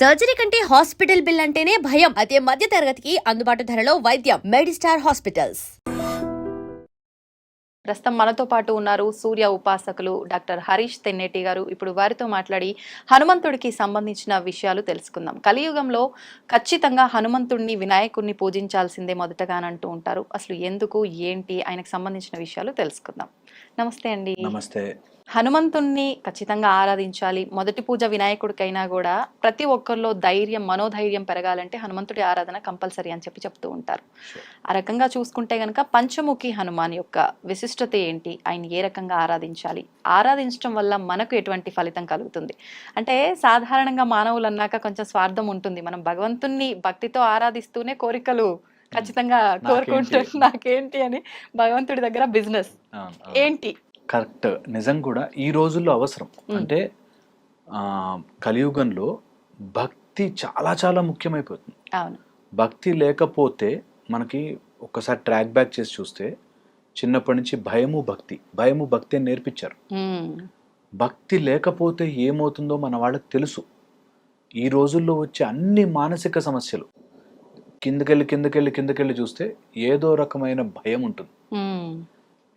Surgery కంటే hospital bill అంటేనే భయం. అదే మధ్య తరగతికి అందుబాటు ధరలో వైద్యం. Medistar hospitals. ప్రస్తుతం మనతో పాటు ఉన్నారు సూర్య ఉపాసకులు డాక్టర్ హరీష్ తెన్నేటి గారు. ఇప్పుడు వారితో మాట్లాడి హనుమంతుడికి సంబంధించిన విషయాలు తెలుసుకుందాం. కలియుగంలో ఖచ్చితంగా హనుమంతుడిని, వినాయకుడిని పూజించాల్సిందే మొదటగా అని అంటూ ఉంటారు. అసలు ఎందుకు, ఏంటి, ఆయనకు సంబంధించిన విషయాలు తెలుసుకుందాం. నమస్తే అండి. నమస్తే. హనుమంతుణ్ణి ఖచ్చితంగా ఆరాధించాలి. మొదటి పూజ వినాయకుడికైనా కూడా ప్రతి ఒక్కరిలో ధైర్యం, మనోధైర్యం పెరగాలంటే హనుమంతుడి ఆరాధన కంపల్సరీ అని చెప్తూ ఉంటారు. ఆ రకంగా చూసుకుంటే గనక పంచముఖి హనుమాన్ యొక్క విశిష్టత ఏంటి, ఆయన ఏ రకంగా ఆరాధించాలి, ఆరాధించడం వల్ల మనకు ఎటువంటి ఫలితం కలుగుతుంది అంటే, సాధారణంగా మానవులు అన్నాక కొంచెం స్వార్థం ఉంటుంది. మనం భగవంతుణ్ణి భక్తితో ఆరాధిస్తూనే కోరికలు ఖచ్చితంగా కోరుకుంటారు. నాకేంటి అని భగవంతుడి దగ్గర బిజినెస్ ఏంటి. కరెక్ట్. నిజం కూడా ఈ రోజుల్లో అవసరం. అంటే కలియుగంలో భక్తి చాలా చాలా ముఖ్యమైపోతుంది. అవును. భక్తి లేకపోతే మనకి ఒక్కసారి ట్రాక్ బ్యాక్ చేసి చూస్తే చిన్నప్పటి నుంచి భయము భక్తి అని నేర్పించారు. భక్తి లేకపోతే ఏమవుతుందో మన వాళ్ళకి తెలుసు. ఈ రోజుల్లో వచ్చే అన్ని మానసిక సమస్యలు కిందకెళ్ళి చూస్తే ఏదో రకమైన భయం ఉంటుంది.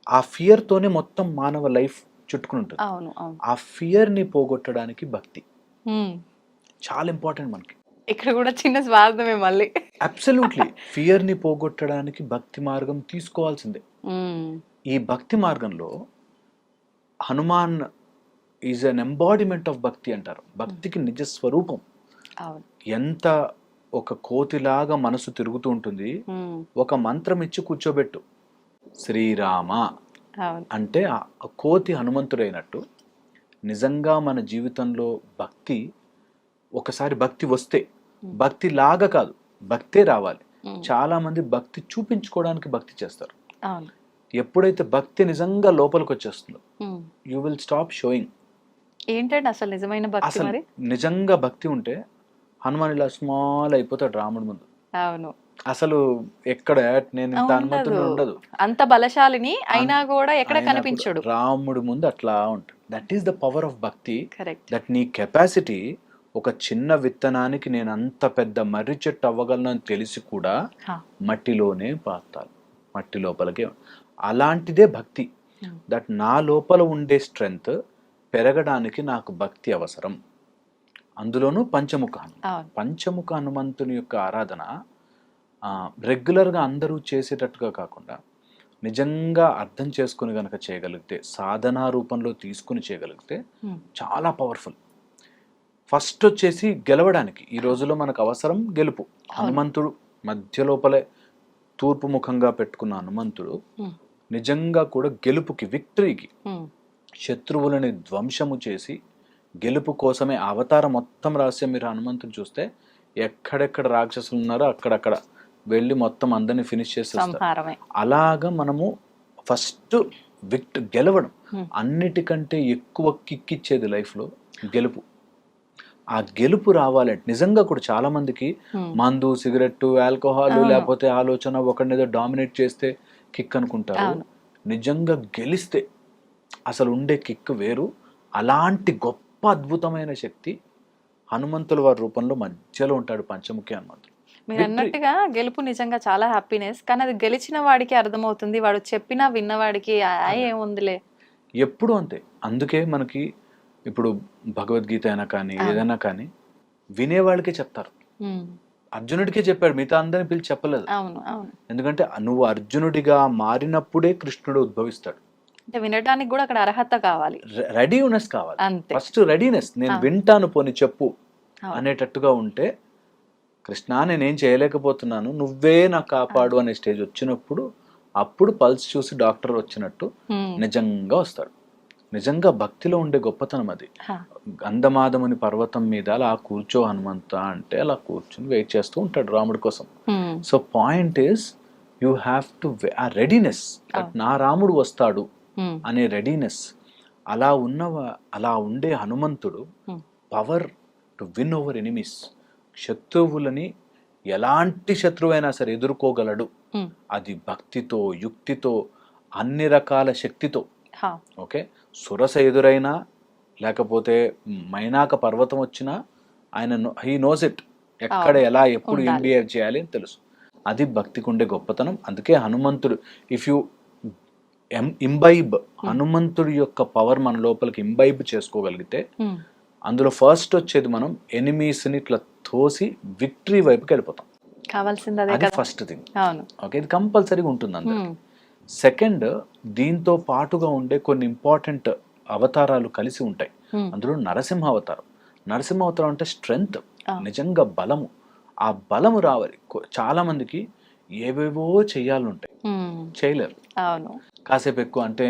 ఆ ఫియర్ తోనే మొత్తం మానవ లైఫ్ చుట్టుకుని ఉంటుంది. ఆ ఫియర్ ని పోగొట్టడానికి భక్తి చాలా ఇంపార్టెంట్. మనకి ఇక్కడ కూడా చిన్న స్వార్థమే మళ్ళీ. అబ్సల్యూట్లీ. ఫియర్ ని పోగొట్టడానికి భక్తి మార్గం తీసుకోవాల్సిందే. ఈ భక్తి మార్గంలో Hanuman is an embodiment of భక్తి అంటారు. భక్తికి నిజ స్వరూపం. ఎంత ఒక కోతిలాగా మనసు తిరుగుతూ ఉంటుంది. ఒక మంత్రం ఇచ్చి కూర్చోబెట్టు, శ్రీరామ అంటే ఆ కోతి హనుమంతుడైనట్టు. నిజంగా మన జీవితంలో భక్తి, ఒకసారి భక్తి వస్తే, భక్తి లాగా కాదు, భక్తే రావాలి. చాలా మంది భక్తి చూపించుకోవడానికి భక్తి చేస్తారు. ఎప్పుడైతే భక్తి నిజంగా లోపలికి వచ్చేస్తుందో యూ విల్ స్టాప్ షోయింగ్. ఏంటంటే అసలు నిజమైన భక్తి, మరి నిజంగా భక్తి ఉంటే హనుమాన్ ఇలా స్మాల్ అయిపోతాడు రాముడి ముందు. అవును. అసలు ఎక్కడ నేను ఇంత హనుమంతుడు ఉండదు, అంత బలశాలిని అయినా కూడా ఎక్కడ కనిపించడు రాముడి ముందు. అట్లా ఉంటుంది. That is the power of భక్తి. దట్ నీ కెపాసిటీ. ఒక చిన్న విత్తనానికి నేను అంత పెద్ద మర్రి చెట్టు అవ్వగలను అని తెలిసి కూడా మట్టిలోనే పాతాలు, మట్టి లోపలికే. అలాంటిదే భక్తి. దట్ నా లోపల ఉండే స్ట్రెంగ్త్ పెరగడానికి నాకు భక్తి అవసరం. అందులోనూ పంచముఖ హనుమంతుని యొక్క ఆరాధన రెగ్యులర్గా అందరూ చేసేటట్టుగా కాకుండా నిజంగా అర్థం చేసుకుని గనక చేయగలిగితే, సాధనా రూపంలో తీసుకుని చేయగలిగితే చాలా పవర్ఫుల్. ఫస్ట్ వచ్చేసి గెలవడానికి ఈ రోజుల్లో మనకు అవసరం గెలుపు. హనుమంతుడు మధ్య లోపలే తూర్పు ముఖంగా పెట్టుకున్న హనుమంతుడు నిజంగా కూడా గెలుపుకి, విక్టరీకి, శత్రువులని ధ్వంసము చేసి గెలుపు కోసమే అవతారం మొత్తం రహస్యం. మీరు హనుమంతుడు చూస్తే ఎక్కడెక్కడ రాక్షసులు ఉన్నారో అక్కడక్కడ వెళ్ళి మొత్తం అందరినీ ఫినిష్ చేసేస్తారు. అలాగా మనము ఫస్ట్ గెలవడం. అన్నిటికంటే ఎక్కువ కిక్కిచ్చేది లైఫ్లో గెలుపు. ఆ గెలుపు రావాలంటే నిజంగా కూడా చాలా మందికి మందు, సిగరెట్, ఆల్కహాల్, లేకపోతే ఆలోచన ఒకరినేదో డామినేట్ చేస్తే కిక్ అనుకుంటారు. నిజంగా గెలిస్తే అసలు ఉండే కిక్ వేరు. అలాంటి గొప్ప అద్భుతమైన శక్తి హనుమంతుల వారి రూపంలో మధ్యలో ఉంటాడు పంచముఖి హనుమంతుడు. మీరు అన్నట్టుగా గెలుపు నిజంగా చాలా హ్యాపీనెస్. కానీ అది గెలిచిన వాడికి అర్థమవుతుంది, వాడు చెప్పినా విన్నవాడికి ఏముందిలే ఎప్పుడు అంతే. అందుకే మనకి ఇప్పుడు భగవద్గీత అయినా కానీ ఏదైనా కానీ వినేవాళ్ళకే చెప్తారు. అర్జునుడికే చెప్పాడు, మిగతా అందరిని పిలిచి చెప్పలేదు. ఎందుకంటే నువ్వు అర్జునుడిగా మారినప్పుడే కృష్ణుడు ఉద్భవిస్తాడు. అంటే వినడానికి కూడా అక్కడ అర్హత కావాలి, రెడీనెస్ కావాలి. First readiness. నేను వింటాను, పోని చెప్పు అనేటట్టుగా ఉంటే, కృష్ణ నేనేం చేయలేకపోతున్నాను, నువ్వే నాకు కాపాడు అనే స్టేజ్ వచ్చినప్పుడు అప్పుడు పల్స్ చూసి డాక్టర్ వచ్చినట్టు నిజంగా వస్తాడు. నిజంగా భక్తిలో ఉండే గొప్పతనం అది. గంధమాదముని పర్వతం మీద అలా కూర్చో హనుమంత అంటే అలా కూర్చుని వెయిట్ చేస్తూ ఉంటాడు రాముడి కోసం. So point is you have to ఆ రెడీనెస్. నా రాముడు వస్తాడు అనే రెడీనెస్. అలా ఉండే హనుమంతుడు power to win over enemies. శత్రువులని ఎలాంటి శత్రువైనా సరే ఎదుర్కోగలడు. అది భక్తితో, యుక్తితో, అన్ని రకాల శక్తితో. ఓకే, సురస ఎదురైనా లేకపోతే మైనాక పర్వతం వచ్చినా ఆయన హీ నోస్ ఇట్, ఎక్కడ ఎలా ఎప్పుడు ఏం ఉండాలి. బిహేవ్ చేయాలి అని తెలుసు. అది భక్తికి ఉండే గొప్పతనం. అందుకే హనుమంతుడు, ఇఫ్ యు ఇంబైబ్, హనుమంతుడి యొక్క పవర్ మన లోపలికి ఇంబైబ్ చేసుకోగలిగితే ఉమ్, అందులో ఫస్ట్ వచ్చేది మనం ఎనిమీస్ని ఇట్లా తోసి విక్టరీ వైపుకి వెళ్ళిపోతాం. కావాల్సింది అదే అది కదా. First thing. అవును. ఓకే, ఇది కంపల్సరీగా ఉంటుంది అందరికి. ఉమ్, సెకండ్, దీంతో పాటుగా ఉండే కొన్ని ఇంపార్టెంట్ అవతారాలు కలిసి ఉంటాయి. ఉమ్, అందులో నరసింహ అవతారం. నరసింహ అవతారం అంటే స్ట్రెంగ్త్, ఆ. నిజంగా బలము. ఆ బలము రావాలి. చాలా మందికి ఏవేవో చెయ్యాలి ఉంటాయి, ఉమ్, చేయలేరు. అవును. కాసేపు ఎక్కువ అంటే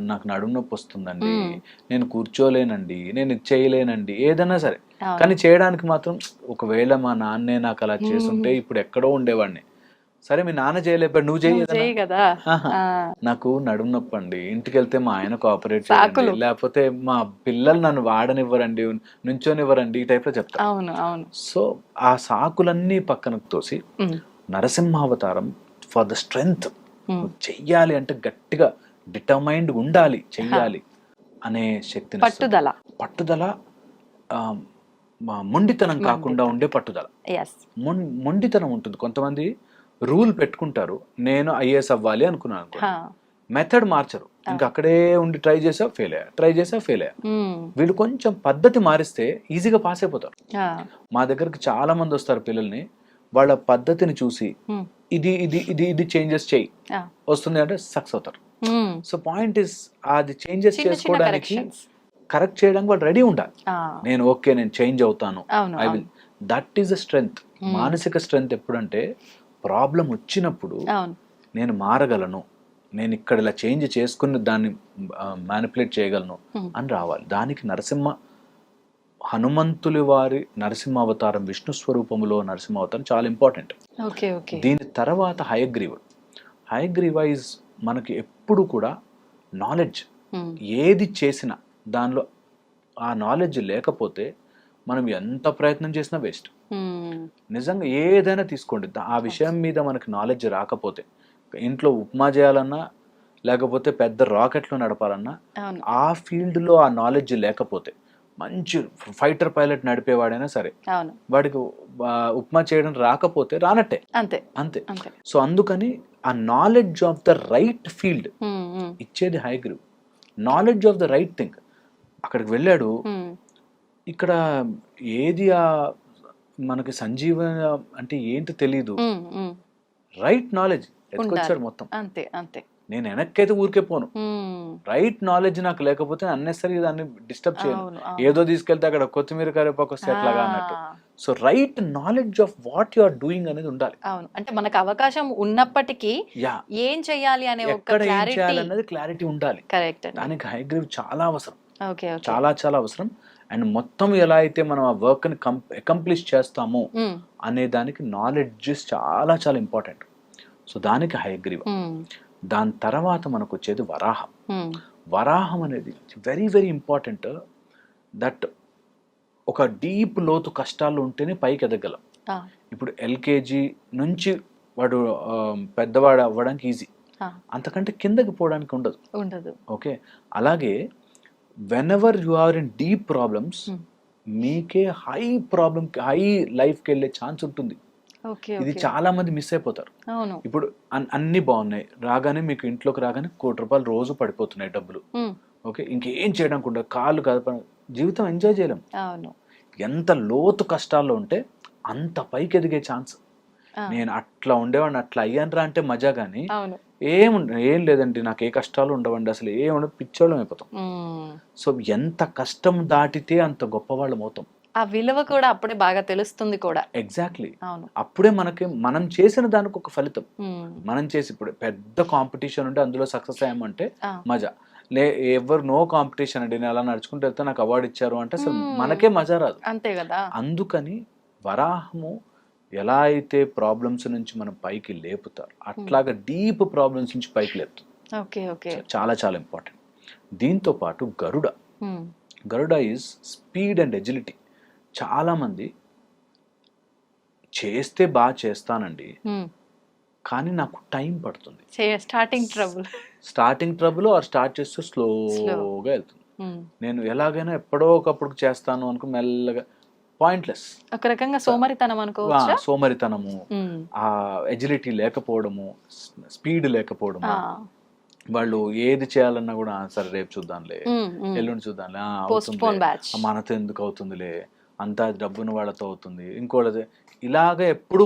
నాకు నడుము నొప్పి వస్తుందండి, మ్మ్. నేను కూర్చోలేనండి, నేను ఇది చేయలేనండి, ఏదైనా సరే. అవును. కానీ చేయడానికి మాత్రం ఒకవేళ మా నాన్నే నాకు అలా చేస్తుంటే ఇప్పుడు ఎక్కడో ఉండేవాడిని. సరే మీ నాన్న చేయలేపాడు, నువ్వు నువ్వు చేయి. చెయ్యి కదా. ఆ, నాకు నడుము నొప్పి అండి, ఇంటికి వెళ్తే మా ఆయన కోఆపరేట్ సాకులు. చేయండి, లేకపోతే మా పిల్లలు నన్ను వాడనివ్వరండి, నుంచోనివ్వరండి, ఈ టైప్లో చెప్తారు. అవును అవును. సో ఆ సాకులన్నీ పక్కనకు తోసి ఉమ్, నరసింహావతారం ఫర్ ద స్ట్రెంగ్త్, ఉమ్, చెయ్యాలి అంటే గట్టిగా డిటర్మైండ్ ఉండాలి, చెయ్యాలి అనే శక్తిని ఇస్తుంది. పట్టుదల. పట్టుదల, ఆ, మొండితనం కాకుండా ఉండే పట్టుదల. ఎస్. మొండితనం ఉంటుంది. కొంతమంది రూల్ పెట్టుకుంటారు, నేను ఐఏఎస్ అవ్వాలి అనుకున్నాను అనుకో, మెథడ్ మార్చరు, ఇంకా అక్కడే ఉండి ట్రై చేసా ఫెయిల్ అయ్యా, ట్రై చేసా ఫెయిల్ అయ్యా. వీళ్ళు కొంచెం పద్ధతి మారిస్తే ఈజీగా పాస్ అయిపోతారు. మా దగ్గరికి చాలా మంది వస్తారు పిల్లల్ని, వాళ్ళ పద్ధతిని చూసి ఇది ఇది ఇది ఇది చేంజెస్ చేయి, వస్తుంది అంటే సక్సెస్ అవుతారు. సో పాయింట్ ఇస్, అది చేంజెస్ చేసుకోవడానికి, కరెక్ట్ చేయడానికి వాళ్ళు రెడీ ఉండాలి. నేను ఓకే, నేను చేంజ్ అవుతాను, I will. That is the strength. మానసిక స్ట్రెంగ్త్ ఎప్పుడంటే ప్రాబ్లం వచ్చినప్పుడు నేను మారగలను, నేను ఇక్కడ ఇలా చేంజ్ చేసుకుని దాన్ని మ్యానిపులేట్ చేయగలను అని రావాలి. దానికి హనుమంతులి వారి నరసింహ అవతారం, విష్ణు స్వరూపములో నరసింహ అవతారం చాలా ఇంపార్టెంట్. దీని తర్వాత హయగ్రీవుడు. హయగ్రీవ ఇస్ మనకి ఎప్పుడు కూడా నాలెడ్జ్. ఏది చేసినా దానిలో ఆ నాలెడ్జ్ లేకపోతే మనం ఎంత ప్రయత్నం చేసినా వేస్ట్. నిజంగా ఏదైనా తీసుకోండి, ఆ విషయం మీద మనకి నాలెడ్జ్ రాకపోతే, ఇంట్లో ఉప్మా చేయాలన్నా లేకపోతే పెద్ద రాకెట్లు నడపాలన్నా ఆ ఫీల్డ్లో ఆ నాలెడ్జ్ లేకపోతే, మంచి ఫైటర్ పైలట్ నడిపేవాడైనా సరే వాడికి ఉప్మా చేయడం రాకపోతే రానట్టే, అంతే అంతే. సో అందుకని ఆ knowledge of the right field ఇచ్చేది Hayagriv. Knowledge of the right thing. అక్కడికి వెళ్ళాడు. ఇక్కడ ఏది మనకి సంజీవన అంటే ఏంటి తెలీదు, రైట్ నాలెడ్జ్ ఎత్తుకొచ్చాడు మొత్తం. అంతే అంతే. నేను వెనక్కైతే ఊరికే పోను, రైట్ నాలెడ్జ్ నాకు లేకపోతే అన్నెసరీ దాన్ని డిస్టర్బ్ చేయను. ఏదో తీసుకెళ్తే అక్కడ కొత్తిమీర కరివేపాకు వస్తే ఎట్లాగా అన్నట్టు. So right knowledge of what you are doing అనేది ఉండాలి. అవును, అంటే మనకు అవకాశం ఉన్నప్పటికీ ఏం చేయాలి అనే ఒక క్లారిటీ ఉండాలి. కరెక్ట్. దానికి హయగ్రీవ్ చాలా అవసరం, చాలా చాలా అవసరం. అండ్ మొత్తం ఎలా అయితే మనం ఆ వర్క్ ని అకంప్లిష్ చేస్తామో అనే దానికి నాలెడ్జ్ చాలా చాలా ఇంపార్టెంట్. సో దానికి హయగ్రీవ. దాని తర్వాత మనకు వచ్చేది వరాహం. వరాహం అనేది వెరీ వెరీ ఇంపార్టెంట్. దట్ ఒక డీప్ లోతు కష్టాలు ఉంటేనే పైకి ఎదగలం. ఇప్పుడు ఎల్కేజీ నుంచి వాడు పెద్దవాడు అవ్వడానికి ఈజీ, అంతకంటే కిందకి పోవడానికి ఉండదు. ఓకే, అలాగే whenever you are in deep problems, మీకే హై లైఫ్కి వెళ్ళే ఛాన్స్ ఉంటుంది. ఇది చాలా మంది మిస్ అయిపోతారు. ఇప్పుడు అన్ని బాగున్నాయి, రాగానే మీకు ఇంట్లోకి రాగానే ₹1,00,00,000 రోజు పడిపోతున్నాయి డబ్బులు. ఓకే, ఇంకేం చేయడానికి ఉండదు, కాళ్ళు కదప, జీవితం ఎంజాయ్ చేయలేం. ఎంత లోతు కష్టాల్లో ఉంటే అంత పైకి ఎదిగే ఛాన్స్. నేను అట్లా ఉండేవాడిని, అట్లా అయ్యానరా అంటే మజా, కానీ ఏం లేదండి, నాకు ఏ కష్టాలు ఉండవండి, అసలు ఏముండదు, పిచ్చోళ్ళం అయిపోతాం. సో ఎంత కష్టం దాటితే అంత గొప్పవాళ్ళం అవుతాం. ఆ విలువ కూడా అప్పుడే బాగా తెలుస్తుంది కూడా. ఎగ్జాక్ట్లీ. అప్పుడే మనం చేసిన దానికి ఒక ఫలితం. మనం చేసి ఇప్పుడు పెద్ద కాంపిటీషన్ ఉంటే అందులో సక్సెస్ అయ్యామంటే మజా. ఎవరు నో కాంపిటీషన్ అండి, నేను అలా నడుచుకుంటూ వెళ్తే నాకు అవార్డు ఇచ్చారు అంటే అసలు మనకే మజా రాదు. అంతే కదా. అందుకని వరాహము ఎలా అయితే ప్రాబ్లమ్స్ నుంచి మనం పైకి లేపుతారు, అట్లాగా డీప్ ప్రాబ్లమ్స్ నుంచి పైకి లేపుతుంది. చాలా చాలా ఇంపార్టెంట్. దీంతో పాటు గరుడ ఈజ్ స్పీడ్ అండ్ ఎజిలిటీ. చాలా మంది చేస్తే బాగా చేస్తానండి, కానీ నాకు టైం పడుతుంది, స్టార్టింగ్ ట్రబుల్ ఆర్ స్టార్ట్ చేస్తే స్లోగా వెళ్తుంది. నేను ఎలాగైనా ఎప్పుడో ఒకప్పుడు చేస్తాను అనుకుని మెల్లగా పాయింట్లెస్. ఒక రకంగా సోమరితనం అనుకోవచ్చా? సోమరితనము, ఉమ్. ఆ ఎజిలిటీ లేకపోవడము, స్పీడ్ లేకపోవడము, ఆ. వాళ్ళు ఏది చేయాలన్నా కూడా సరే రేపు చూద్దాంలే, ఎల్లుండి చూద్దాంలే, పోస్ట్ పోన్ అవుతుందిలే, బ్యాచ్. మనతో ఎందుకు అవుతుందిలే, అంతా డబ్బును వాళ్ళతో అవుతుంది, ఇంకోటి ఇలాగ ఎప్పుడు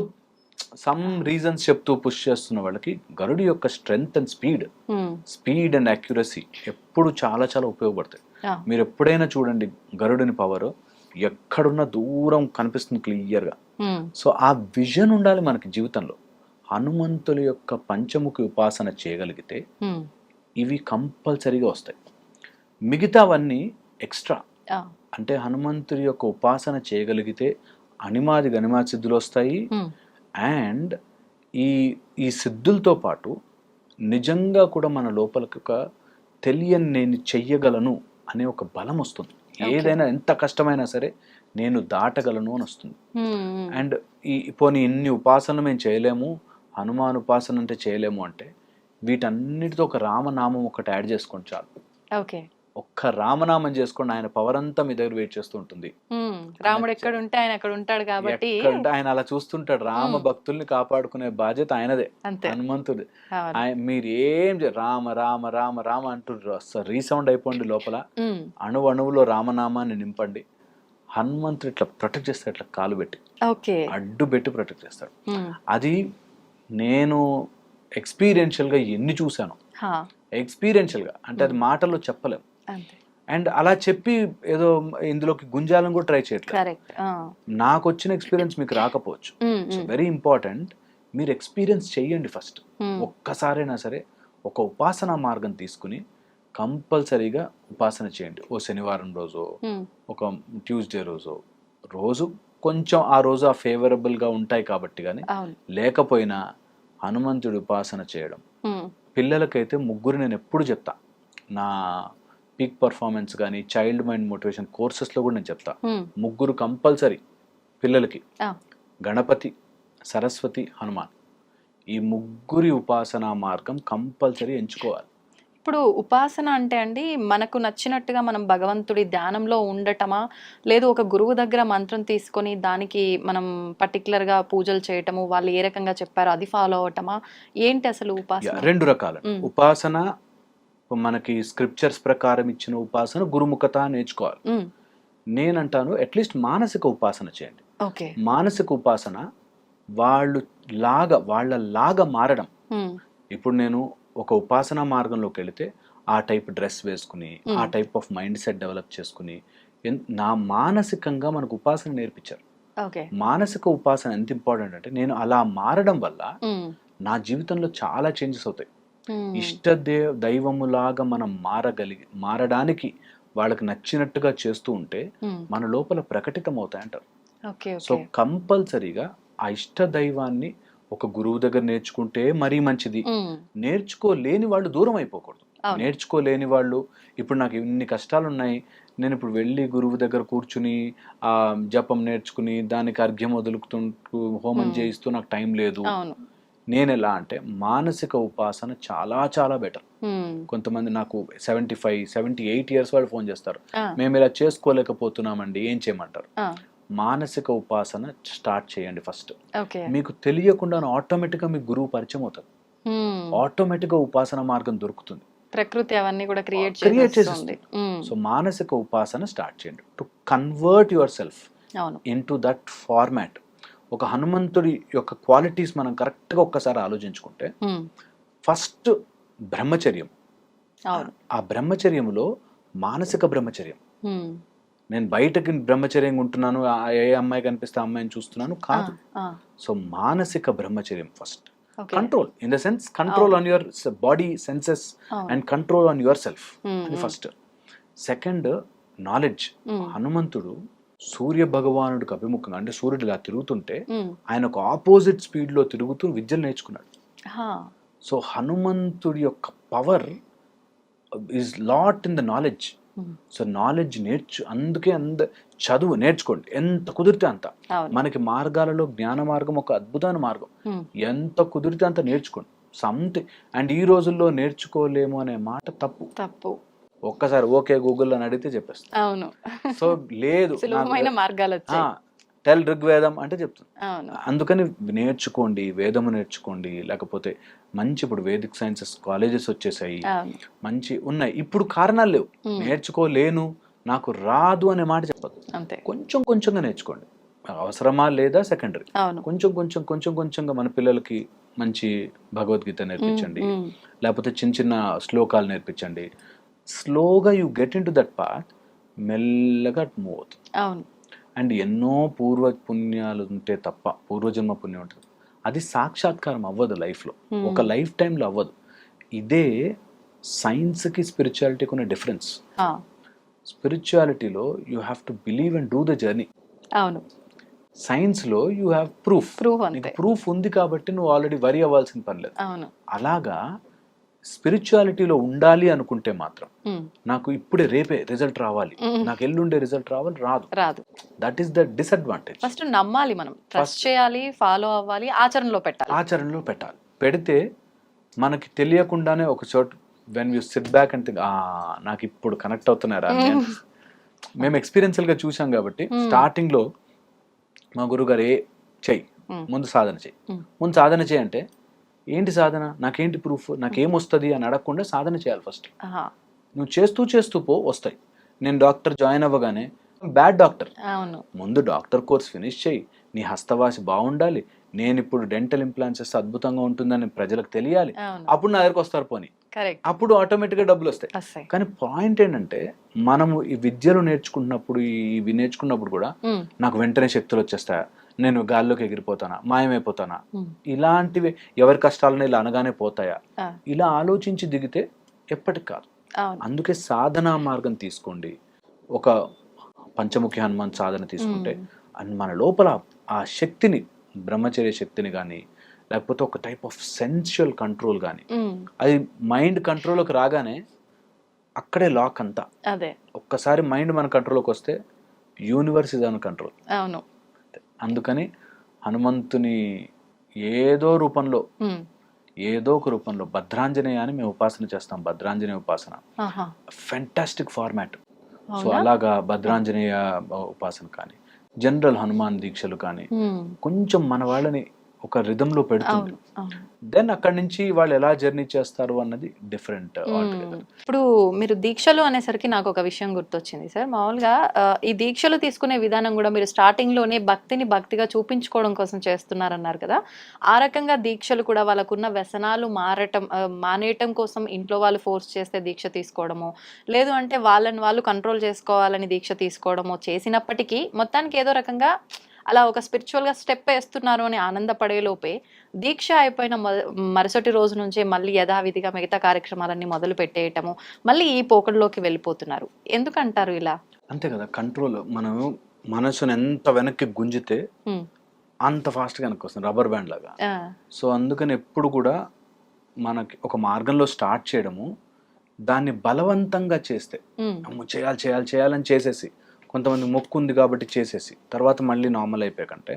సమ్ రీజన్స్ చెప్తూ పుష్ చేస్తున్న వాళ్ళకి గరుడి యొక్క strength and speed and accuracy ఎప్పుడు చాలా చాలా ఉపయోగపడతాయి. మీరు ఎప్పుడైనా చూడండి గరుడిని పవర్ ఎక్కడున్న దూరం కనిపిస్తుంది క్లియర్గా. సో ఆ విజన్ ఉండాలి మనకి జీవితంలో. హనుమంతుల యొక్క పంచముఖి ఉపాసన చేయగలిగితే ఇవి కంపల్సరీగా వస్తాయి. మిగతావన్నీ ఎక్స్ట్రా. అంటే హనుమంతుడి యొక్క ఉపాసన చేయగలిగితే అనిమాది గనిమాది సిద్ధులు వస్తాయి. అండ్ ఈ ఈ సిద్ధులతో పాటు నిజంగా కూడా మన లోపలికి ఒక తెలియని నేను చెయ్యగలను అనే ఒక బలం వస్తుంది. ఏదైనా ఎంత కష్టమైనా సరే నేను దాటగలను అని వస్తుంది. అండ్ పోనీ ఇన్ని ఉపాసనలు మేము చేయలేము, హనుమాన్ ఉపాసన అంటే చేయలేము అంటే వీటన్నిటితో ఒక రామనామం ఒకటి యాడ్ చేసుకోండి చాలు. ఓకే, ఒక్క రామనామం చేసుకోండి, ఆయన పవర్ అంతా మీ దగ్గర వెయిట్ చేస్తూ ఉంటుంది. రాముడు ఎక్కడ ఉంటే ఆయన అక్కడ ఉంటాడు కాబట్టి ఆయన అలా చూస్తుంటాడు. రామ భక్తుల్ని కాపాడుకునే బాధ్యత ఆయనదే, హనుమంతుడు. మీరు ఏం రామ రామ రామ రామ అంటూ రీసౌండ్ అయిపోండి, లోపల అణువు అణువులో రామనామాన్ని నింపండి. హనుమంతుడు ఇట్లా ప్రొటెక్ట్ చేస్తాడు, ఇట్లా కాలు పెట్టి అడ్డు పెట్టి ప్రొటెక్ట్ చేస్తాడు. అది నేను ఎక్స్పీరియన్షియల్గా ఎన్ని చూశాను, ఎక్స్పీరియన్షియల్గా అంటే అది మాటల్లో చెప్పలేము. అండ్ అలా చెప్పి ఏదో ఇందులోకి గుంజాలను కూడా ట్రై చేయట్లేదు. నాకు వచ్చిన ఎక్స్పీరియన్స్ మీకు రాకపోవచ్చు. సో వెరీ ఇంపార్టెంట్, మీరు ఎక్స్పీరియన్స్ చెయ్యండి ఫస్ట్. ఒక్కసారైనా సరే ఒక ఉపాసనా మార్గం తీసుకుని కంపల్సరీగా ఉపాసన చేయండి. ఓ శనివారం రోజు, ఒక ట్యూస్డే రోజు కొంచెం ఆ రోజు ఆ ఫేవరబుల్గా ఉంటాయి కాబట్టి. కానీ లేకపోయినా హనుమంతుడి ఉపాసన చేయడం. పిల్లలకైతే ముగ్గురు నేను ఎప్పుడు చెప్తా, నా పీక్ పర్ఫార్మెన్స్ కానీ చైల్డ్ మైండ్ మోటివేషన్ కోర్సెస్లో కూడా నేను చెప్తా, ముగ్గురు కంపల్సరీ పిల్లలకి. గణపతి, సరస్వతి, హనుమాన్, ఈ ముగ్గురి ఉపాసనా మార్గం కంపల్సరీ ఎంచుకోవాలి. ఇప్పుడు ఉపాసన అంటే అండి మనకు నచ్చినట్టుగా మనం భగవంతుడి ధ్యానంలో ఉండటమా, లేదు ఒక గురువు దగ్గర మంత్రం తీసుకొని దానికి మనం పర్టికులర్గా పూజలు చేయటము, వాళ్ళు ఏ రకంగా చెప్పారో అది ఫాలో అవటమా, ఏంటి అసలు ఉపాసన? రెండు రకాలు. ఉపాసన మనకి స్క్రిప్చర్స్ ప్రకారం ఇచ్చిన ఉపాసన గురుముఖత నేర్చుకోవాలి. నేనంటాను అట్లీస్ట్ మానసిక ఉపాసన చేయండి. మానసిక ఉపాసన వాళ్ళలాగా మారడం. ఇప్పుడు నేను ఒక ఉపాసనా మార్గంలోకి వెళితే ఆ టైప్ డ్రెస్ వేసుకుని, ఆ type of mind set develop చేసుకుని, నా మానసికంగా మనకు ఉపాసన నేర్పించారు. మానసిక ఉపాసన ఎంత ఇంపార్టెంట్ అంటే నేను అలా మారడం వల్ల నా జీవితంలో చాలా చేంజెస్ అవుతాయి. దైవములాగా మనం మారడానికి వాళ్ళకి నచ్చినట్టుగా చేస్తూ ఉంటే మన లోపల ప్రకటితం అవుతాయి అంటారు. సో కంపల్సరీగా ఆ ఇష్ట దైవాన్ని ఒక గురువు దగ్గర నేర్చుకుంటే మరీ మంచిది. నేర్చుకోలేని వాళ్ళు దూరం అయిపోకూడదు. నేర్చుకోలేని వాళ్ళు, ఇప్పుడు నాకు ఇన్ని కష్టాలు ఉన్నాయి, నేను ఇప్పుడు వెళ్ళి గురువు దగ్గర కూర్చుని ఆ జపం నేర్చుకుని దానికి అర్ఘ్యం వదులుతుంటూ హోమం చేయిస్తూ నాకు టైం లేదు. నేను ఎలా అంటే మానసిక ఉపాసన చాలా చాలా బెటర్. కొంతమంది నాకు 75, 78 ఇయర్స్ వాళ్ళు ఫోన్ చేస్తారు, మేము ఇలా చేసుకోలేకపోతున్నామండి, ఏం చేయమంటారు? మానసిక ఉపాసన స్టార్ట్ చేయండి ఫస్ట్. మీకు తెలియకుండా ఆటోమేటిక్గా మీకు గురువు పరిచయం అవుతారు. ఆటోమేటిక్గా ఉపాసన మార్గం దొరుకుతుంది, ప్రకృతి అవన్నీ కూడా క్రియేట్ చేస్తుంది. సో మానసిక ఉపాసన స్టార్ట్ చేయండి to convert your self into that format. ఒక హనుమంతుడి యొక్క క్వాలిటీస్ మనం కరెక్ట్గా ఒక్కసారి ఆలోచించుకుంటే, ఫస్ట్ బ్రహ్మచర్యం. ఆ బ్రహ్మచర్యంలో మానసిక బ్రహ్మచర్యం. నేను బయటకి బ్రహ్మచర్యంగా ఉంటున్నాను, ఏ అమ్మాయి కనిపిస్తే అమ్మాయిని చూస్తున్నాను కాదు. సో మానసిక బ్రహ్మచర్యం first. Control in the sense control on your body senses and control on your self అని ఫస్ట్. Second knowledge. హనుమంతుడు సూర్య భగవానుడికి అభిముఖంగా, అంటే సూర్యుడు ఇలా తిరుగుతుంటే ఆయన ఒక ఆపోజిట్ స్పీడ్ లో తిరుగుతూ విద్యలు నేర్చుకున్నాడు. సో హనుమంతుడి యొక్క power is lot in the knowledge. So knowledge అందుకే చదువు నేర్చుకోండి ఎంత కుదిరితే అంత. మనకి మార్గాలలో జ్ఞాన మార్గం ఒక అద్భుతమైన మార్గం. ఎంత కుదిరితే అంత నేర్చుకోండి సంథింగ్. అండ్ ఈ రోజుల్లో నేర్చుకోలేము అనే మాట తప్పు. ఒక్కసారి ఓకే గూగుల్ అని అడిగితే చెప్పేస్తాను. అవును, సో లేదు సులభమైన మార్గాలు వచ్చాయి. టెల్ ఋగ్వేదం అంటే చెప్తుంది. అవును, అందుకని నేర్చుకోండి, వేదము నేర్చుకోండి, లేకపోతే మంచి ఇప్పుడు వేదిక్ సైన్సెస్ కాలేజెస్ వచ్చేసాయి, అవును. మంచి ఉన్నాయి. ఇప్పుడు కారణాలు లేవు, నేర్చుకోలేను నాకు రాదు అనే మాట చెప్పదు. అంతే, కొంచెం కొంచెంగా నేర్చుకోండి. అవసరమా లేదా సెకండరీ. అవును, కొంచెం కొంచెం కొంచెం కొంచెంగా మన పిల్లలకి మంచి భగవద్గీత నేర్పించండి, లేకపోతే చిన్న చిన్న శ్లోకాలు నేర్పించండి. స్లోగా you get in to that path, మెల్లగా మూవ్ అవుతుంది. అవును. అండ్ ఎన్నో పూర్వ పుణ్యాలు ఉంటే తప్ప, పూర్వజన్మ పుణ్యం ఉంటుంది, అది సాక్షాత్కారం అవ్వదు లైఫ్లో, ఒక లైఫ్ టైంలో అవ్వదు. ఇదే సైన్స్కి స్పిరిచువాలిటీకి ఉన్న డిఫరెన్స్. స్పిరిచువాలిటీలో you have to believe and do the journey. అవును. సైన్స్లో యూ హ్యావ్ ప్రూఫ్. అంతే. ప్రూఫ్ ఉంది కాబట్టి నువ్వు ఆల్రెడీ వరి అవ్వాల్సిన పని లేదు. అవును. అలాగా స్పిరిచువాలిటీలో ఉండాలి అనుకుంటే మాత్రం నాకు ఇప్పుడే రేపే రిజల్ట్ రావాలి, నాకు ఎల్లుండే రిజల్ట్ రాదు. That is the disadvantage. First నమ్మాలి, మనం ట్రస్ట్ చేయాలి, ఫాలో అవ్వాలి, ఆచరణలో పెట్టాలి. పెడితే మనకి తెలియకుండానే ఒక చోటు when you SIT back and think, నాకు ఇప్పుడు కనెక్ట్ అవుతున్నారా. మేము ఎక్స్పీరియన్షియల్గా చూసాం కాబట్టి స్టార్టింగ్లో మా గురుగారు చెయ్యి, ముందు సాధన చెయ్యి అంటే ఏంటి సాధన, నాకేంటి ప్రూఫ్, నాకేమొస్తుంది అని అడగకుండా సాధన చేయాలి ఫస్ట్. నువ్వు చేస్తూ పో, వస్తాయి. నేను డాక్టర్ జాయిన్ అవ్వగానే బ్యాడ్ డాక్టర్, ముందు డాక్టర్ కోర్స్ ఫినిష్ చేయి, నీ హస్తవాసి బాగుండాలి, నేను ఇప్పుడు డెంటల్ ఇంప్లాంట్స్ చేస్తే అద్భుతంగా ఉంటుందని ప్రజలకు తెలియాలి, అప్పుడు నా దగ్గరకు వస్తారు. పోనీ అప్పుడు ఆటోమేటిక్గా డబ్బులు వస్తాయి. కానీ పాయింట్ ఏంటంటే మనము ఈ విద్యలు నేర్చుకుంటున్నప్పుడు, ఇవి నేర్చుకున్నప్పుడు కూడా నాకు వెంటనే శక్తులు వచ్చేస్తాయా, నేను గాల్లోకి ఎగిరిపోతానా, మాయమైపోతానా, ఇలాంటివి ఎవరి కష్టాలను ఇలా అనగానే పోతాయా, ఇలా ఆలోచించి దిగితే ఎప్పటికి కాదు. అందుకే సాధనా మార్గం తీసుకోండి. ఒక పంచముఖి హనుమాన్ సాధన తీసుకుంటే మన లోపల ఆ శక్తిని, బ్రహ్మచర్య శక్తిని కానీ, లేకపోతే ఒక టైప్ ఆఫ్ సెన్షువల్ కంట్రోల్ కానీ, అది మైండ్ కంట్రోల్లోకి రాగానే అక్కడే లాక్ అంతా. ఒక్కసారి మైండ్ మన కంట్రోల్లోకి వస్తే యూనివర్స్ ఇస్ ఆన్ కంట్రోల్. అందుకని హనుమంతుని ఏదో ఒక రూపంలో భద్రాంజనేయ అని మేము ఉపాసన చేస్తాం. భద్రాంజనేయ ఉపాసన ఫెంటాస్టిక్ ఫార్మాట్. సో అలాగా భద్రాంజనేయ ఉపాసన కానీ, జనరల్ హనుమాన్ దీక్షలు కానీ కొంచెం మన వాళ్ళని ఒక రిథంలో పెడుతుంది. దెన్ అక్కడి నుంచి వాళ్ళు ఎలా జర్నీ చేస్తారు అన్నది డిఫరెంట్. ఇప్పుడు మీరు దీక్షలు అనేసరికి నాకు ఒక విషయం గుర్తొచ్చింది సార్. మామూలుగా ఈ దీక్షలు తీసుకునే విధానం కూడా మీరు స్టార్టింగ్ లోనే భక్తిగా చూపించుకోవడం కోసం చేస్తున్నారన్నారు కదా. ఆ రకంగా దీక్షలు కూడా వాళ్ళకున్న వ్యసనాలు మానేయటం కోసం ఇంట్లో వాళ్ళు ఫోర్స్ చేస్తే దీక్ష తీసుకోవడము, లేదు అంటే వాళ్ళని వాళ్ళు కంట్రోల్ చేసుకోవాలని దీక్ష తీసుకోవడము చేసినప్పటికీ మొత్తానికి ఏదో రకంగా అలా ఒక స్పిరిచువల్గా స్టెప్ వేస్తున్నారు అని ఆనందపడేలోపే దీక్ష అయిపోయిన మరుసటి రోజు నుంచే మళ్ళీ యథావిధిగా మిగతా కార్యక్రమాలన్నీ మొదలు పెట్టేయటము, మళ్ళీ ఈ పోకడలోకి వెళ్ళిపోతున్నారు. ఎందుకంటారు ఇలా? అంతే కదా, కంట్రోల్. మనం మనసును ఎంత వెనక్కి గుంజితే అంత ఫాస్ట్గా వెనక్కి వస్తుంది, రబ్బర్ బ్యాండ్ లాగా. సో అందుకని ఎప్పుడు కూడా మనకి ఒక మార్గంలో స్టార్ట్ చేయడము, దాన్ని బలవంతంగా చేస్తే చేయాలని చేసేసి, కొంతమంది మొక్కు ఉంది కాబట్టి చేసేసి తర్వాత మళ్ళీ నార్మల్ అయిపోయే కంటే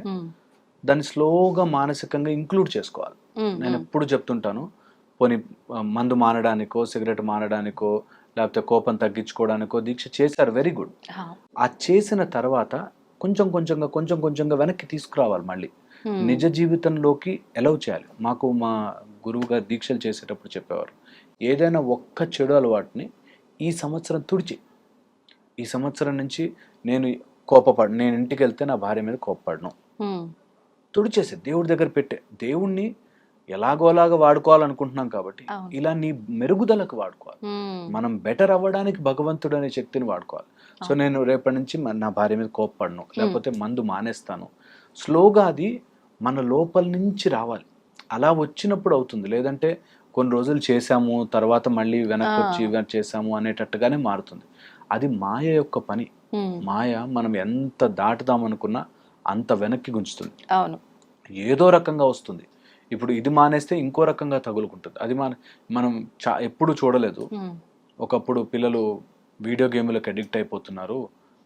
దాన్ని స్లోగా మానసికంగా ఇంక్లూడ్ చేసుకోవాలి. నేను ఎప్పుడు చెప్తుంటాను, పోనీ మందు మానడానికో, సిగరెట్ మానడానికో, లేకపోతే కోపం తగ్గించుకోవడానికో దీక్ష చేశారు, వెరీ గుడ్. ఆ చేసిన తర్వాత కొంచెం కొంచెంగా వెనక్కి తీసుకురావాలి, మళ్ళీ నిజ జీవితంలోకి ఎలౌ చేయాలి. మాకు మా గురువు గారు దీక్షలు చేసేటప్పుడు చెప్పేవారు, ఏదైనా ఒక్క చెడు అలవాటుని ఈ సంవత్సరం తుడిచి, ఈ సంవత్సరం నుంచి నేను ఇంటికి వెళ్తే నా భార్య మీద కోపపడను, తుడిచేసి దేవుడి దగ్గర పెట్టే, దేవుణ్ణి ఎలాగోలాగా వాడుకోవాలనుకుంటున్నాం కాబట్టి ఇలా నీ మెరుగుదలకు వాడుకోవాలి. మనం బెటర్ అవ్వడానికి భగవంతుడు అనే శక్తిని వాడుకోవాలి. సో నేను రేపటి నుంచి నా భార్య మీద కోపపడను, లేకపోతే మందు మానేస్తాను. స్లోగా అది మన లోపల నుంచి రావాలి. అలా వచ్చినప్పుడు అవుతుంది. లేదంటే కొన్ని రోజులు చేసాము, తర్వాత మళ్ళీ వెనక్కి వచ్చి చేసాము అనేటట్టుగానే మారుతుంది. అది మాయ యొక్క పని. మాయ మనం ఎంత దాటుదామనుకున్నా అంత వెనక్కి గుంచుతుంది. ఏదో రకంగా వస్తుంది. ఇప్పుడు ఇది మానేస్తే ఇంకో రకంగా తగులుకుంటుంది. అది మనం ఎప్పుడు చూడలేదు. ఒకప్పుడు పిల్లలు వీడియో గేమ్లకు అడిక్ట్ అయిపోతున్నారు,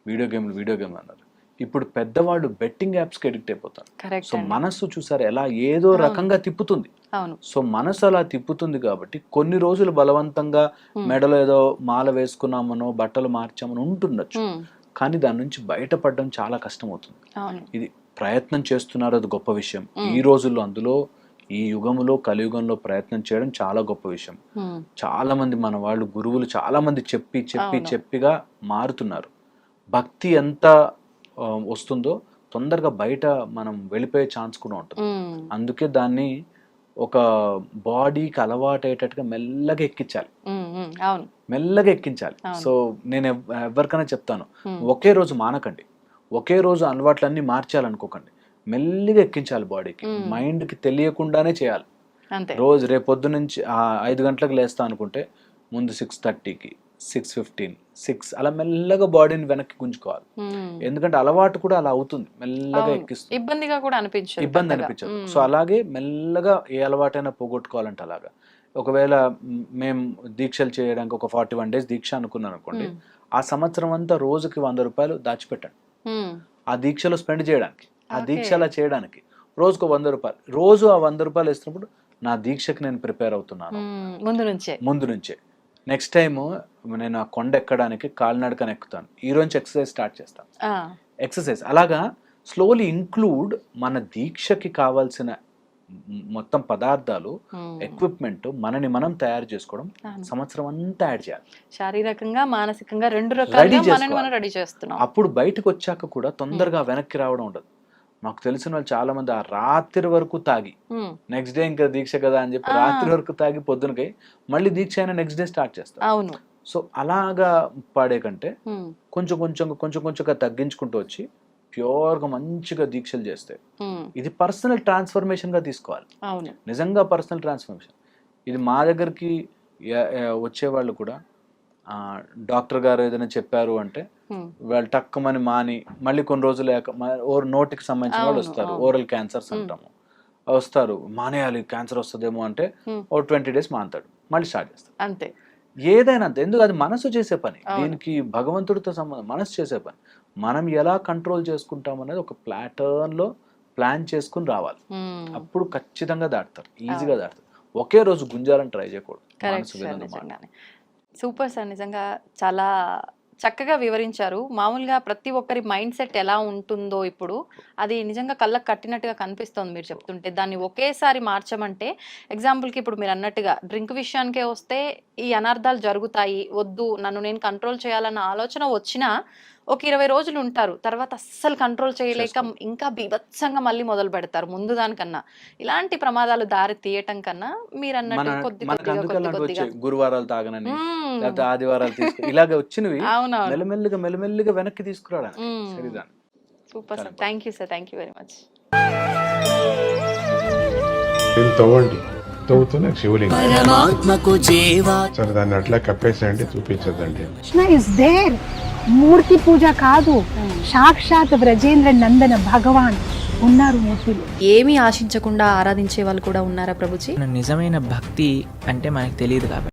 వీడియో గేమ్ అన్నారు. ఇప్పుడు పెద్దవాళ్ళు బెట్టింగ్ యాప్స్కి అడిక్ట్ అయిపోతారు. కరెక్ట్ సో మనస్సు చూసారు ఎలా ఏదో రకంగా తిప్పుతుంది. అవును. సో మనసు అలా తిప్పుతుంది కాబట్టి కొన్ని రోజులు బలవంతంగా మెడలో ఏదో మాల వేసుకున్నామనో బట్టలు మార్చామనో ఉంటుండొచ్చు, కానీ దాని నుంచి బయటపడడం చాలా కష్టం అవుతుంది. అవును. ఇది ప్రయత్నం చేస్తున్నారు, అది గొప్ప విషయం. ఈ రోజుల్లో అందులో ఈ యుగంలో కలియుగంలో ప్రయత్నం చేయడం చాలా గొప్ప విషయం. చాలా మంది మన వాళ్ళు గురువులు చాలా మంది చెప్పిగా మారుతున్నారు. భక్తి ఎంత వస్తుందో తొందరగా బయట మనం వెళ్ళిపోయే ఛాన్స్ కూడా ఉంటుంది. అందుకే దాన్ని ఒక బాడీకి అలవాటు అయ్యేటట్టుగా మెల్లగా ఎక్కించాలి. అవును, మెల్లగా ఎక్కించాలి. సో నేను ఎవరికైనా చెప్తాను, ఒకే రోజు మానకండి, ఒకే రోజు అలవాట్లన్నీ మార్చాలనుకోకండి, మెల్లిగా ఎక్కించాలి బాడీకి. మైండ్కి తెలియకుండానే చేయాలి. రోజు రేపు పొద్దు నుంచి 5 గంటలకు లేస్తా అనుకుంటే ముందు 6:30కి 6:15 6 అలా మెల్లగా బాడీని వెనక్కి గుంజుకోవాలి. ఎందుకంటే అలవాటు కూడా అలా అవుతుంది, మెల్లగా ఎక్కిస్తుంది, ఇబ్బందిగా కూడా ఇబ్బంది అనిపించదు. సో అలాగే మెల్లగా ఏ అలవాటైనా పోగొట్టుకోవాలంటే అలాగా. ఒకవేళ మేము దీక్షలు చేయడానికి ఒక 41 days దీక్ష అనుకున్నాను అనుకోండి, ఆ సంవత్సరం అంతా రోజుకి 100 రూపాయలు దాచిపెట్టండి ఆ దీక్షలో స్పెండ్ చేయడానికి, ఆ దీక్ష అలా చేయడానికి. రోజుకు 100 రూపాయలు, రోజు ఆ 100 రూపాయలు ఇస్తున్నప్పుడు నా దీక్షకి నేను ప్రిపేర్ అవుతున్నాను ముందు నుంచే. నెక్స్ట్ టైం నేను ఆ కొండ ఎక్కడానికి కాలినడకని ఎక్కుతాను, ఈ రోజు ఎక్సర్సైజ్ స్టార్ట్ చేస్తాను. ఎక్సర్సైజ్ అలాగా స్లోలీ ఇంక్లూడ్ మన దీక్షకి కావాల్సిన మొత్తం పదార్థాలు, ఎక్విప్మెంట్ మనని మనం తయారు చేసుకోవడం, సంవత్సరం అంతా యాడ్ చేయాలి. శారీరకంగా మానసికంగా 2 రకాలుగా రెడీ చేస్తున్నాం. అప్పుడు బయటకు వచ్చాక కూడా తొందరగా వెనక్కి రావడం ఉండదు. మాకు తెలిసిన వాళ్ళు చాలా మంది ఆ రాత్రి వరకు తాగి నెక్స్ట్ డే ఇంకా దీక్ష కదా అని చెప్పి రాత్రి వరకు తాగి పొద్దునకై మళ్ళీ దీక్ష అయినా నెక్స్ట్ డే స్టార్ట్ చేస్తారు. అవును. సో అలాగా పాడే కంటే కొంచెంగా తగ్గించుకుంటూ వచ్చి ప్యూర్గా మంచిగా దీక్షలు చేస్తే ఇది పర్సనల్ ట్రాన్స్ఫర్మేషన్ గా తీసుకోవాలి. నిజంగా పర్సనల్ ట్రాన్స్ఫర్మేషన్. ఇది మా దగ్గరికి వచ్చేవాళ్ళు కూడా డాక్టర్ గారు ఏదైనా చెప్పారు అంటే వాళ్ళు టక్కుమని మాని మళ్ళీ కొన్ని రోజులు నోటికి సంబంధించిన వాళ్ళు వస్తారు, ఓరల్ క్యాన్సర్స్ అంటాము, వస్తారు, మానేయాలి క్యాన్సర్ వస్తుందేమో అంటే ఓ 20 days మానుతాడు, మళ్ళీ స్టార్ట్ చేస్తాడు. అంతే. ఏదైనా అంతే. ఎందుకు అది మనసు చేసే పని, దీనికి భగవంతుడితో సంబంధం, మనసు చేసే పని. మనం ఎలా కంట్రోల్ చేసుకుంటాం అనేది ఒక ప్యాటర్న్ లో ప్లాన్ చేసుకుని రావాలి. అప్పుడు ఖచ్చితంగా దాటుతారు, ఈజీగా దాటుతారు. ఒకే రోజు గుంజాలని ట్రై చేయకూడదు. సూపర్ సార్, నిజంగా చాలా చక్కగా వివరించారు. మామూలుగా ప్రతి ఒక్కరి మైండ్ సెట్ ఎలా ఉంటుందో ఇప్పుడు అది నిజంగా కళ్ళకు కట్టినట్టుగా కనిపిస్తుంది మీరు చెప్తుంటే. దాన్ని ఒకేసారి మార్చమంటే ఎగ్జాంపుల్కి ఇప్పుడు మీరు అన్నట్టుగా డ్రింక్ విషయానికే వస్తే ఈ అనర్థాలు జరుగుతాయి, వద్దు నన్ను నేను కంట్రోల్ చేయాలన్న ఆలోచన వచ్చినా ఒక 20 రోజులు ఉంటారు, తర్వాత అస్సలు కంట్రోల్ చేయలేక ఇంకా బీభత్సంగా మళ్ళీ మొదలు పెడతారు ముందు దానికన్నా. ఇలాంటి ప్రమాదాలు దారి తీయటం కన్నా మీరు అన్నట్టు కొద్దిగా గురువారాలు తాగనని లేకపోతే ఆదివారాలు తీసుకు ఇలాగ వచ్చినవి మెల్లమెల్లిగా వెనక్కి తీసుకురావడానికి. Super sir, thank you sir, thank you very much. తవ్వుతున్న శివలింగం సరే దాన్ని అట్లా కప్పేసేయండి, చూపించదండి. Krishna is there. మూర్తి పూజ కాదు, సాక్షాత్ బ్రజేంద్ర నందన భగవాన్ ఉన్నారు మూర్తిలో. ఏమీ ఆశించకుండా ఆరాధించే వాళ్ళు కూడా ఉన్నారా ప్రభుజీ? నిజమైన భక్తి అంటే మనకు తెలియదు కాబట్టి